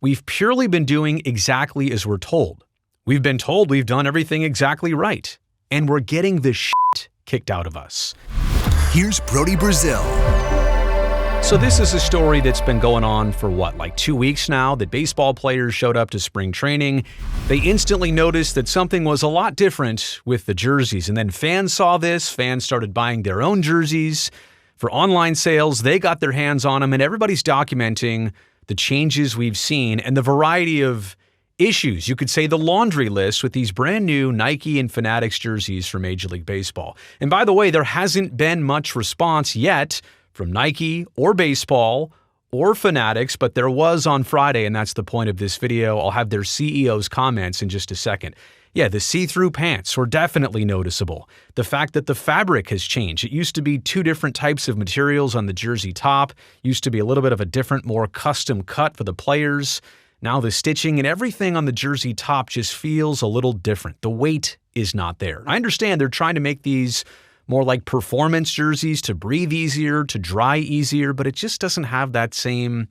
we've purely been doing exactly as we're told. We've been told we've done everything exactly right, and we're getting the shit kicked out of us. Here's Brody Brazil. So this is a story that's been going on for like 2 weeks now, that baseball players showed up to spring training. They instantly noticed that something was a lot different with the jerseys. And then fans saw this. Fans started buying their own jerseys for online sales. They got their hands on them, and everybody's documenting the changes we've seen and the variety of issues. You could say the laundry list with these brand new Nike and Fanatics jerseys for Major League Baseball. And by the way, there hasn't been much response yet from Nike or baseball or Fanatics, but there was on Friday, and that's the point of this video. I'll have their CEO's comments in just a second. Yeah, the see-through pants were definitely noticeable. The fact that the fabric has changed. It used to be two different types of materials on the jersey top. Used to be a little bit of a different, more custom cut for the players. Now the stitching and everything on the jersey top just feels a little different. The weight is not there. I understand they're trying to make these more like performance jerseys to breathe easier, to dry easier, but it just doesn't have that same,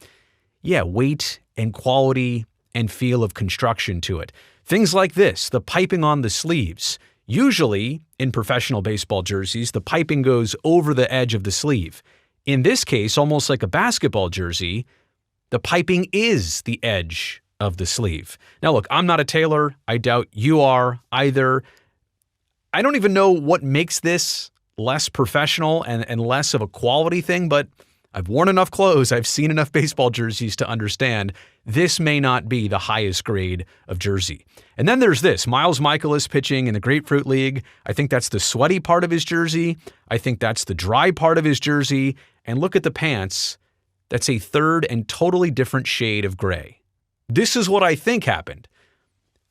weight and quality and feel of construction to it. Things like this, the piping on the sleeves. Usually, in professional baseball jerseys, the piping goes over the edge of the sleeve. In this case, almost like a basketball jersey, the piping is the edge of the sleeve. Now look, I'm not a tailor. I doubt you are either. I don't even know what makes this less professional and less of a quality thing, but I've worn enough clothes, I've seen enough baseball jerseys to understand this may not be the highest grade of jersey. And then there's this, Miles Michaelis pitching in the Grapefruit League. I think that's the sweaty part of his jersey. I think that's the dry part of his jersey. And look at the pants. That's a third and totally different shade of gray. This is what I think happened.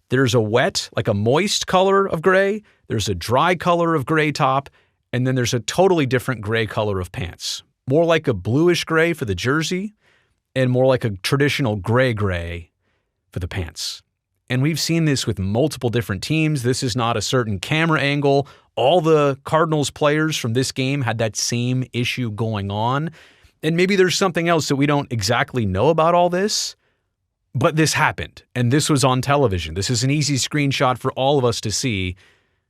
There's a wet, like a moist color of gray. There's a dry color of gray top. And then there's a totally different gray color of pants. More like a bluish gray for the jersey and more like a traditional gray for the pants. And we've seen this with multiple different teams. This is not a certain camera angle. All the Cardinals players from this game had that same issue going on. And maybe there's something else that we don't exactly know about all this, but this happened, and this was on television. This is an easy screenshot for all of us to see.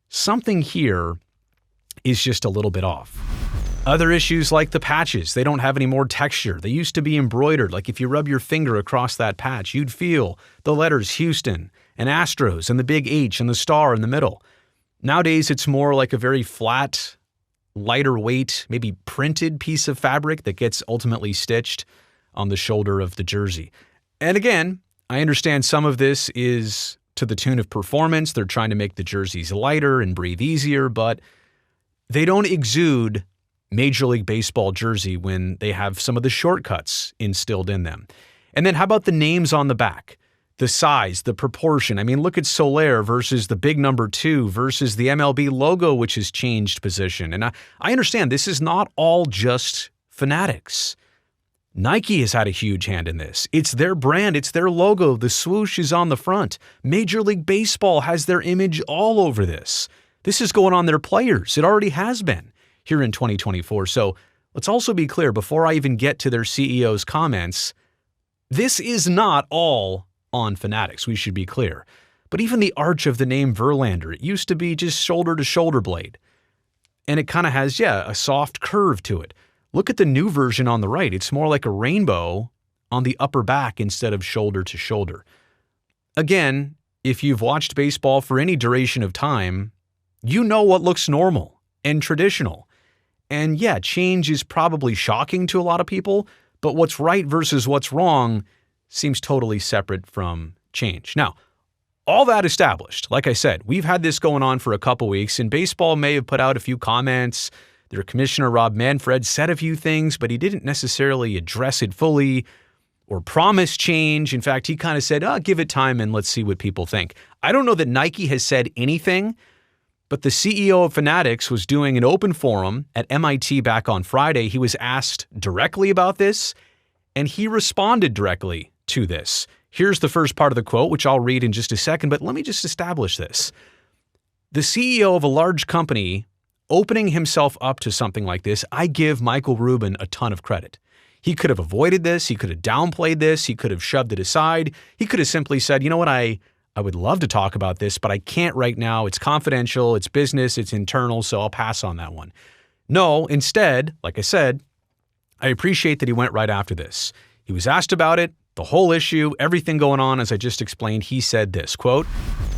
Something here is just a little bit off. Other issues like the patches, they don't have any more texture. They used to be embroidered. Like if you rub your finger across that patch, you'd feel the letters Houston and Astros and the big H and the star in the middle. Nowadays, it's more like a very flat, lighter weight, maybe printed piece of fabric that gets ultimately stitched on the shoulder of the jersey. And again, I understand some of this is to the tune of performance. They're trying to make the jerseys lighter and breathe easier, but they don't exude Major League Baseball jersey when they have some of the shortcuts instilled in them. And then how about the names on the back? The size, the proportion. I mean, look at Soler versus the big number 2 versus the MLB logo, which has changed position. And I understand this is not all just Fanatics. Nike has had a huge hand in this. It's their brand. It's their logo. The swoosh is on the front. Major League Baseball has their image all over this. This is going on their players. It already has been here in 2024. So let's also be clear before I even get to their CEO's comments, this is not all on Fanatics. We should be clear. But even the arch of the name Verlander, it used to be just shoulder to shoulder blade. And it kind of has, a soft curve to it. Look at the new version on the right. It's more like a rainbow on the upper back instead of shoulder to shoulder. Again, if you've watched baseball for any duration of time, you know what looks normal and traditional. And change is probably shocking to a lot of people, but what's right versus what's wrong seems totally separate from change. Now, all that established, like I said, we've had this going on for a couple weeks, and baseball may have put out a few comments. Their commissioner, Rob Manfred, said a few things, but he didn't necessarily address it fully or promise change. In fact, he kind of said, give it time and let's see what people think. I don't know that Nike has said anything, but the CEO of Fanatics was doing an open forum at MIT back on Friday. He was asked directly about this, and he responded directly to this. Here's the first part of the quote, which I'll read in just a second, but let me just establish this. The CEO of a large company opening himself up to something like this, I give Michael Rubin a ton of credit. He could have avoided this. He could have downplayed this. He could have shoved it aside. He could have simply said, you know what, I would love to talk about this, but I can't right now. It's confidential. It's business. It's internal. So I'll pass on that one. No, instead, like I said, I appreciate that he went right after this. He was asked about it, the whole issue, everything going on, as I just explained. He said this, quote,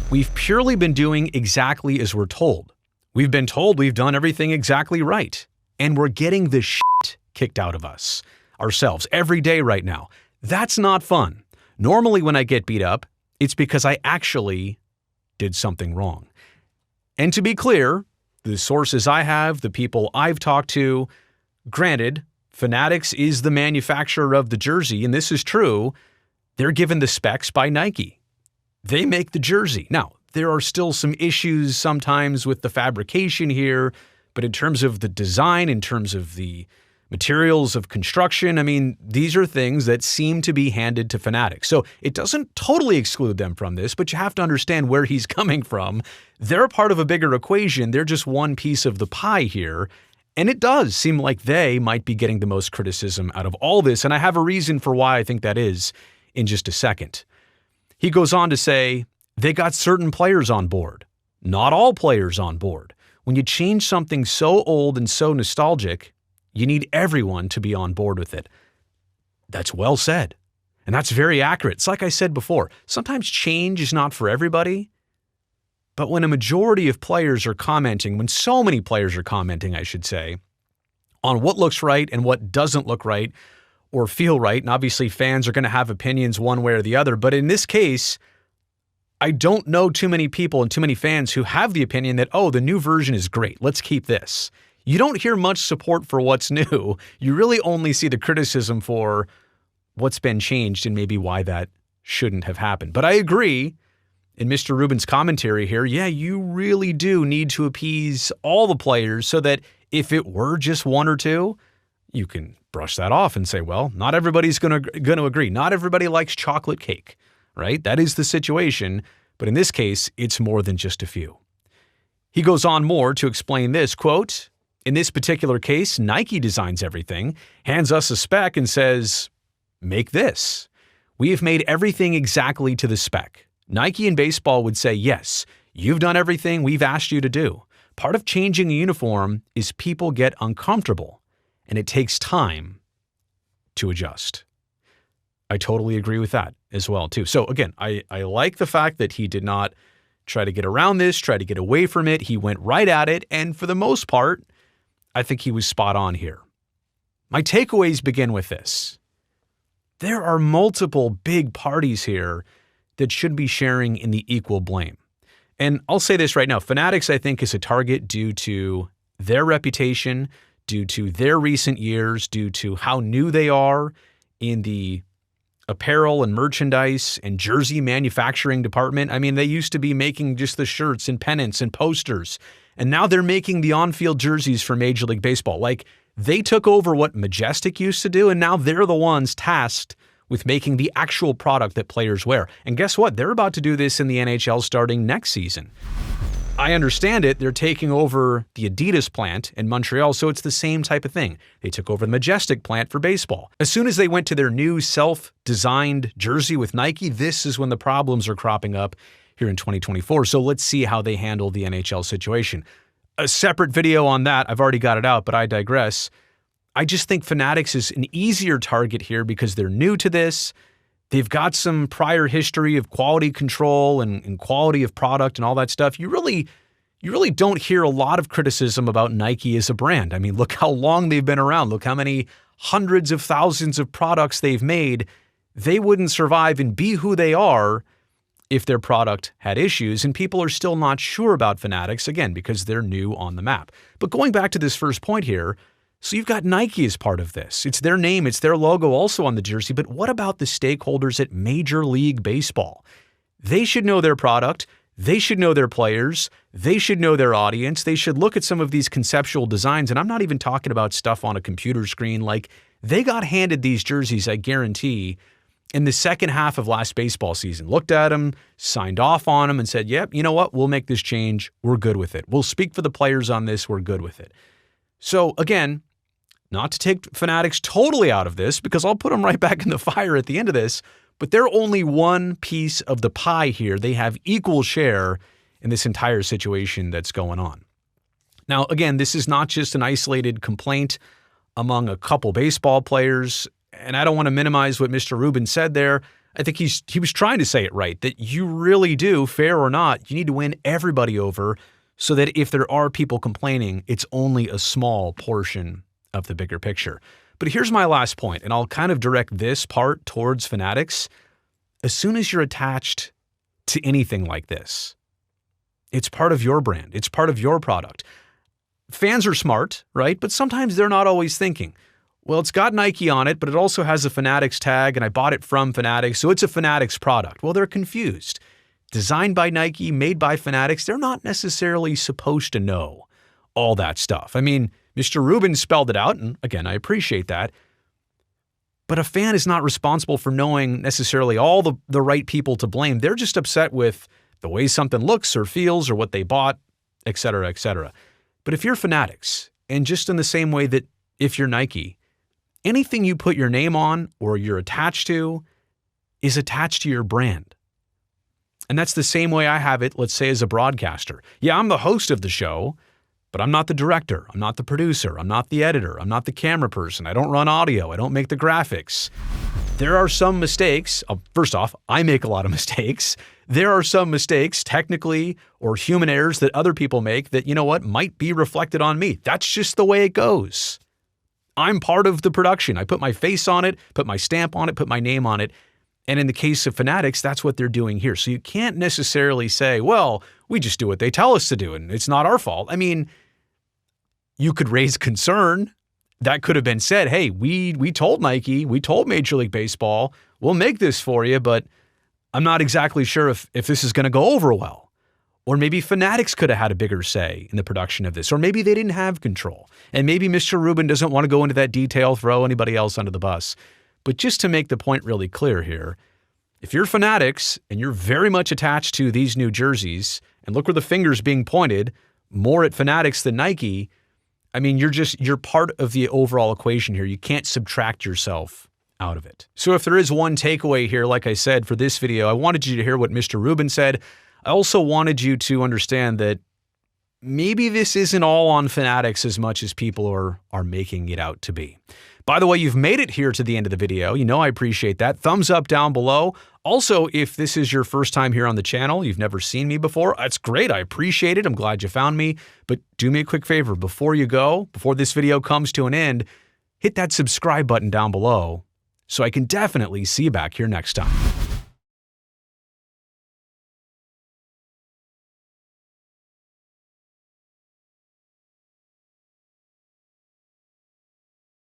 "We've purely been doing exactly as we're told. We've been told we've done everything exactly right. And we're getting the shit kicked out of us ourselves every day right now. That's not fun. Normally when I get beat up, it's because I actually did something wrong." And to be clear, the sources I have, the people I've talked to, granted, Fanatics is the manufacturer of the jersey, and this is true. They're given the specs by Nike. They make the jersey. Now, there are still some issues sometimes with the fabrication here, but in terms of the design, in terms of the materials of construction, I mean, these are things that seem to be handed to Fanatics. So it doesn't totally exclude them from this, but you have to understand where he's coming from. They're part of a bigger equation. They're just one piece of the pie here. And it does seem like they might be getting the most criticism out of all this. And I have a reason for why I think that is in just a second. He goes on to say, they got certain players on board, not all players on board. When you change something so old and so nostalgic, you need everyone to be on board with it. That's well said. And that's very accurate. It's like I said before, sometimes change is not for everybody. But when a majority of players are commenting, when so many players are commenting, I should say, on what looks right and what doesn't look right or feel right, and obviously fans are going to have opinions one way or the other, but in this case, I don't know too many people and too many fans who have the opinion that, oh, the new version is great, let's keep this. You don't hear much support for what's new. You really only see the criticism for what's been changed and maybe why that shouldn't have happened. But I agree in Mr. Rubin's commentary here, yeah, you really do need to appease all the players so that if it were just one or two, you can brush that off and say, well, not everybody's going to agree. Not everybody likes chocolate cake, right? That is the situation. But in this case, it's more than just a few. He goes on more to explain this, quote, "In this particular case, Nike designs everything, hands us a spec and says, make this. We have made everything exactly to the spec. Nike and baseball would say, yes, you've done everything we've asked you to do. Part of changing a uniform is people get uncomfortable, and it takes time to adjust." I totally agree with that as well, too. So again, I like the fact that he did not try to get around this, try to get away from it. He went right at it, and for the most part, I think he was spot on here. My takeaways begin with this. There are multiple big parties here that should be sharing in the equal blame. And I'll say this right now, Fanatics, I think, is a target due to their reputation, due to their recent years, due to how new they are in the apparel and merchandise and jersey manufacturing department. I mean, they used to be making just the shirts and pennants and posters, and now they're making the on-field jerseys for Major League Baseball. Like, they took over what Majestic used to do, and now they're the ones tasked with making the actual product that players wear. And guess what? They're about to do this in the NHL starting next season. I understand it. They're taking over the Adidas plant in Montreal, so it's the same type of thing. They took over the Majestic plant for baseball. As soon as they went to their new self-designed jersey with Nike, this is when the problems are cropping up here in 2024. So let's see how they handle the NHL situation. A separate video on that, I've already got it out, but I digress. I just think Fanatics is an easier target here because they're new to this. They've got some prior history of quality control and quality of product and all that stuff. You really don't hear a lot of criticism about Nike as a brand. I mean, look how long they've been around. Look how many hundreds of thousands of products they've made. They wouldn't survive and be who they are if their product had issues, and people are still not sure about Fanatics, again, because they're new on the map. But going back to this first point here, so you've got Nike as part of this. It's their name, it's their logo also on the jersey, but what about the stakeholders at Major League Baseball? They should know their product, they should know their players, they should know their audience, they should look at some of these conceptual designs, and I'm not even talking about stuff on a computer screen. Like, they got handed these jerseys, I guarantee, in the second half of last baseball season, looked at them, signed off on them, and said, yep, you know what, we'll make this change, we're good with it. We'll speak for the players on this, we're good with it. So again, not to take Fanatics totally out of this, because I'll put them right back in the fire at the end of this, but they're only one piece of the pie here. They have equal share in this entire situation that's going on. Now, again, this is not just an isolated complaint among a couple baseball players, and I don't want to minimize what Mr. Rubin said there. I think he was trying to say it right, that you really do, fair or not, you need to win everybody over so that if there are people complaining, it's only a small portion of the bigger picture. But here's my last point, and I'll kind of direct this part towards Fanatics. As soon as you're attached to anything like this, it's part of your brand. It's part of your product. Fans are smart, right? But sometimes they're not always thinking, well, it's got Nike on it, but it also has a Fanatics tag, and I bought it from Fanatics, so it's a Fanatics product. Well, they're confused. Designed by Nike, made by Fanatics, they're not necessarily supposed to know all that stuff. I mean, Mr. Rubin spelled it out, and again, I appreciate that. But a fan is not responsible for knowing necessarily all the right people to blame. They're just upset with the way something looks or feels or what they bought, et cetera, et cetera. But if you're Fanatics, and just in the same way that if you're Nike, anything you put your name on or you're attached to is attached to your brand. And that's the same way I have it, let's say, as a broadcaster. Yeah, I'm the host of the show, but I'm not the director. I'm not the producer. I'm not the editor. I'm not the camera person. I don't run audio. I don't make the graphics. There are some mistakes. First off, I make a lot of mistakes. There are some mistakes, technically, or human errors that other people make that, you know what, might be reflected on me. That's just the way it goes. I'm part of the production. I put my face on it, put my stamp on it, put my name on it. And in the case of Fanatics, that's what they're doing here. So you can't necessarily say, well, we just do what they tell us to do, and it's not our fault. I mean, you could raise concern. That could have been said, hey, we told Nike, we told Major League Baseball, we'll make this for you, but I'm not exactly sure if this is going to go over well. Or maybe Fanatics could have had a bigger say in the production of this. Or maybe they didn't have control. And maybe Mr. Rubin doesn't want to go into that detail, throw anybody else under the bus. But just to make the point really clear here, if you're Fanatics and you're very much attached to these new jerseys, and look where the finger's being pointed, more at Fanatics than Nike, I mean, you're part of the overall equation here. You can't subtract yourself out of it. So if there is one takeaway here, like I said, for this video, I wanted you to hear what Mr. Rubin said. I also wanted you to understand that maybe this isn't all on Fanatics as much as people are making it out to be. By the way, you've made it here to the end of the video. You know I appreciate that. Thumbs up down below. Also, if this is your first time here on the channel, you've never seen me before, that's great. I appreciate it. I'm glad you found me. But do me a quick favor. Before you go, before this video comes to an end, hit that subscribe button down below so I can definitely see you back here next time.